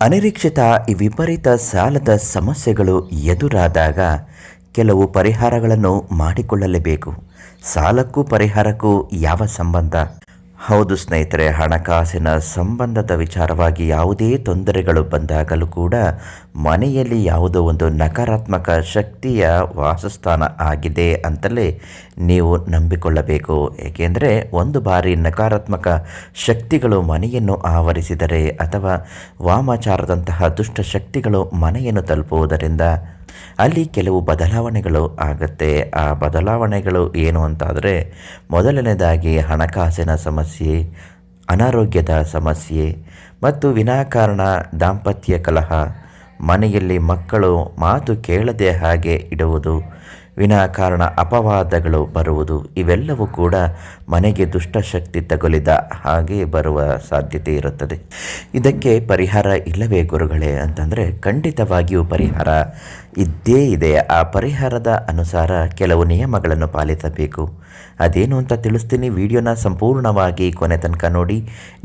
ಅನಿರೀಕ್ಷಿತ ಈ ವಿಪರೀತ ಸಾಲದ ಸಮಸ್ಯೆಗಳು ಎದುರಾದಾಗ ಕೆಲವು ಪರಿಹಾರಗಳನ್ನು ಮಾಡಿಕೊಳ್ಳಲೇಬೇಕು. ಸಾಲಕ್ಕೂ ಪರಿಹಾರಕ್ಕೂ ಯಾವ ಸಂಬಂಧ? ಹೌದು ಸ್ನೇಹಿತರೆ, ಹಣಕಾಸಿನ ಸಂಬಂಧದ ವಿಚಾರವಾಗಿ ಯಾವುದೇ ತೊಂದರೆಗಳು ಬಂದಾಗಲೂ ಕೂಡ ಮನೆಯಲ್ಲಿ ಯಾವುದೋ ಒಂದು ನಕಾರಾತ್ಮಕ ಶಕ್ತಿಯ ವಾಸಸ್ಥಾನ ಆಗಿದೆ ಅಂತಲೇ ನೀವು ನಂಬಿಕೊಳ್ಳಬೇಕು. ಏಕೆಂದರೆ ಒಂದು ಬಾರಿ ನಕಾರಾತ್ಮಕ ಶಕ್ತಿಗಳು ಮನೆಯನ್ನು ಆವರಿಸಿದರೆ ಅಥವಾ ವಾಮಾಚಾರದಂತಹ ದುಷ್ಟ ಶಕ್ತಿಗಳು ಮನೆಯನ್ನು ತಲುಪುವುದರಿಂದ ಅಲ್ಲಿ ಕೆಲವು ಬದಲಾವಣೆಗಳು ಆಗುತ್ತೆ. ಆ ಬದಲಾವಣೆಗಳು ಏನು ಅಂತಾದರೆ, ಮೊದಲನೇದಾಗಿ ಹಣಕಾಸಿನ ಸಮಸ್ಯೆ, ಅನಾರೋಗ್ಯದ ಸಮಸ್ಯೆ ಮತ್ತು ವಿನಾಕಾರಣ ದಾಂಪತ್ಯ ಕಲಹ, ಮನೆಯಲ್ಲಿ ಮಕ್ಕಳು ಮಾತು ಕೇಳದೆ ಹಾಗೆ ಇಡುವುದು, ವಿನಾಕಾರಣ ಅಪವಾದಗಳು ಬರುವುದು, ಇವೆಲ್ಲವೂ ಕೂಡ ಮನೆಗೆ ದುಷ್ಟಶಕ್ತಿ ತಗುಲಿದ ಹಾಗೆ ಬರುವ ಸಾಧ್ಯತೆ ಇರುತ್ತದೆ. ಇದಕ್ಕೆ ಪರಿಹಾರ ಇಲ್ಲವೇ ಗುರುಗಳೇ ಅಂತಂದರೆ, ಖಂಡಿತವಾಗಿಯೂ ಪರಿಹಾರ ಇದ್ದೇ ಇದೆ. ಆ ಪರಿಹಾರದ ಅನುಸಾರ ಕೆಲವು ನಿಯಮಗಳನ್ನು ಪಾಲಿಸಬೇಕು. ಅದೇನು ಅಂತ ತಿಳಿಸ್ತೀನಿ. ವಿಡಿಯೋನ ಸಂಪೂರ್ಣವಾಗಿ ಕೊನೆ ತನಕ ನೋಡಿ.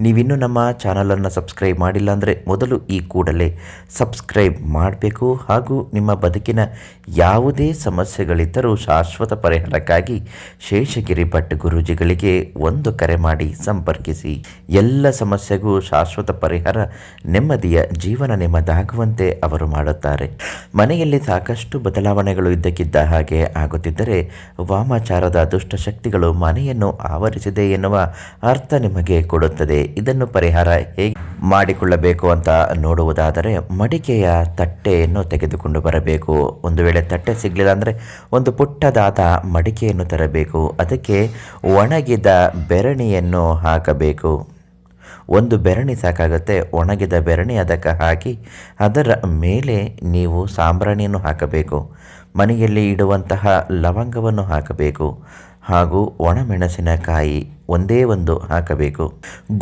ನೀವಿನ್ನೂ ನಮ್ಮ ಚಾನಲನ್ನು ಸಬ್ಸ್ಕ್ರೈಬ್ ಮಾಡಿಲ್ಲ ಅಂದರೆ ಮೊದಲು ಈ ಕೂಡಲೇ ಸಬ್ಸ್ಕ್ರೈಬ್ ಮಾಡಬೇಕು. ಹಾಗೂ ನಿಮ್ಮ ಬದುಕಿನ ಯಾವುದೇ ಸಮಸ್ಯೆಗಳಿದ್ದರೂ ಶಾಶ್ವತ ಪರಿಹಾರಕ್ಕಾಗಿ ಶೇಷಗಿರಿ ಭಟ್ ಗುರೂಜಿಗಳಿಗೆ ಒಂದು ಕರೆ ಮಾಡಿ ಸಂಪರ್ಕಿಸಿ. ಎಲ್ಲ ಸಮಸ್ಯೆಗೂ ಶಾಶ್ವತ ಪರಿಹಾರ, ನೆಮ್ಮದಿಯ ಜೀವನ ನಿಮ್ಮದಾಗುವಂತೆ ಅವರು ಮಾಡುತ್ತಾರೆ. ಮನೆಯಲ್ಲಿ ಸಾಕಷ್ಟು ಬದಲಾವಣೆಗಳು ಇದ್ದಕ್ಕಿದ್ದ ಹಾಗೆ ಆಗುತ್ತಿದ್ದರೆ ವಾಮಾಚಾರದ ದುಷ್ಟಶಕ್ತಿಗಳು ಮನೆಯನ್ನು ಆವರಿಸಿದೆ ಎನ್ನುವ ಅರ್ಥ ನಿಮಗೆ ಕೊಡುತ್ತದೆ. ಇದನ್ನು ಪರಿಹಾರ ಹೇಗೆ ಮಾಡಿಕೊಳ್ಳಬೇಕು ಅಂತ ನೋಡುವುದಾದರೆ, ಮಡಿಕೆಯ ತಟ್ಟೆಯನ್ನು ತೆಗೆದುಕೊಂಡು ಬರಬೇಕು. ಒಂದು ವೇಳೆ ತಟ್ಟೆ ಸಿಗಲಿಲ್ಲ ಅಂದರೆ ಒಂದು ಪುಟ್ಟದಾದ ಮಡಿಕೆಯನ್ನು ತರಬೇಕು. ಅದಕ್ಕೆ ಒಣಗಿದ ಬೆರಣಿಯನ್ನು ಹಾಕಬೇಕು. ಒಂದು ಬೆರಣಿ ಸಾಕಾಗುತ್ತೆ. ಒಣಗಿದ ಬೆರಣಿ ಅದಕ್ಕೆ ಹಾಕಿ ಅದರ ಮೇಲೆ ನೀವು ಸಾಂಬ್ರಾಣಿಯನ್ನು ಹಾಕಬೇಕು. ಮನೆಯಲ್ಲಿ ಇಡುವಂತಹ ಲವಂಗವನ್ನು ಹಾಕಬೇಕು. ಹಾಗೂ ಒಣಮೆಣಸಿನಕಾಯಿ ಒಂದೇ ಒಂದು ಹಾಕಬೇಕು.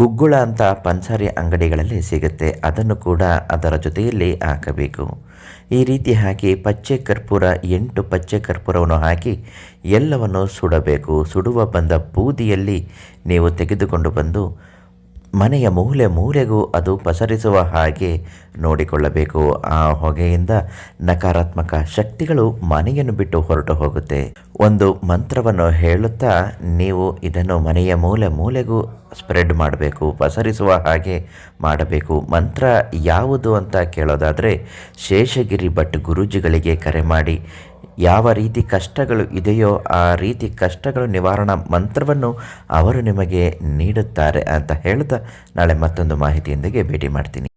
ಗುಗ್ಗುಳ ಅಂತ ಪಂಸಾರಿ ಅಂಗಡಿಗಳಲ್ಲಿ ಸಿಗುತ್ತೆ, ಅದನ್ನು ಕೂಡ ಅದರ ಜೊತೆಯಲ್ಲಿ ಹಾಕಬೇಕು. ಈ ರೀತಿ ಹಾಕಿ ಪಚ್ಚೆ ಕರ್ಪೂರ 8 ಪಚ್ಚೆ ಕರ್ಪೂರವನ್ನು ಹಾಕಿ ಎಲ್ಲವನ್ನು ಸುಡಬೇಕು. ಸುಡುವ ಬಂದ ಬೂದಿಯಲ್ಲಿ ನೀವು ತೆಗೆದುಕೊಂಡು ಬಂದು ಮನೆಯ ಮೂಲೆ ಮೂಲೆಗೂ ಅದು ಪಸರಿಸುವ ಹಾಗೆ ನೋಡಿಕೊಳ್ಳಬೇಕು. ಆ ಹೊಗೆಯಿಂದ ನಕಾರಾತ್ಮಕ ಶಕ್ತಿಗಳು ಮನೆಯನ್ನು ಬಿಟ್ಟು ಹೊರಟು ಹೋಗುತ್ತೆ. ಒಂದು ಮಂತ್ರವನ್ನು ಹೇಳುತ್ತಾ ನೀವು ಇದನ್ನು ಮನೆಯ ಮೂಲೆ ಮೂಲೆಗೂ ಸ್ಪ್ರೆಡ್ ಮಾಡಬೇಕು, ಪಸರಿಸುವ ಹಾಗೆ ಮಾಡಬೇಕು. ಮಂತ್ರ ಯಾವುದು ಅಂತ ಕೇಳೋದಾದರೆ, ಶೇಷಗಿರಿ ಭಟ್ ಗುರೂಜಿಗಳಿಗೆ ಕರೆ ಮಾಡಿ ಯಾವ ರೀತಿ ಕಷ್ಟಗಳು ಇದೆಯೋ ಆ ರೀತಿ ಕಷ್ಟಗಳು ನಿವಾರಣಾ ಮಂತ್ರವನ್ನು ಅವರು ನಿಮಗೆ ನೀಡುತ್ತಾರೆ ಅಂತ ಹೇಳ್ತಾ ನಾಳೆ ಮತ್ತೊಂದು ಮಾಹಿತಿಯೊಂದಿಗೆ ಭೇಟಿ ಮಾಡ್ತೀನಿ.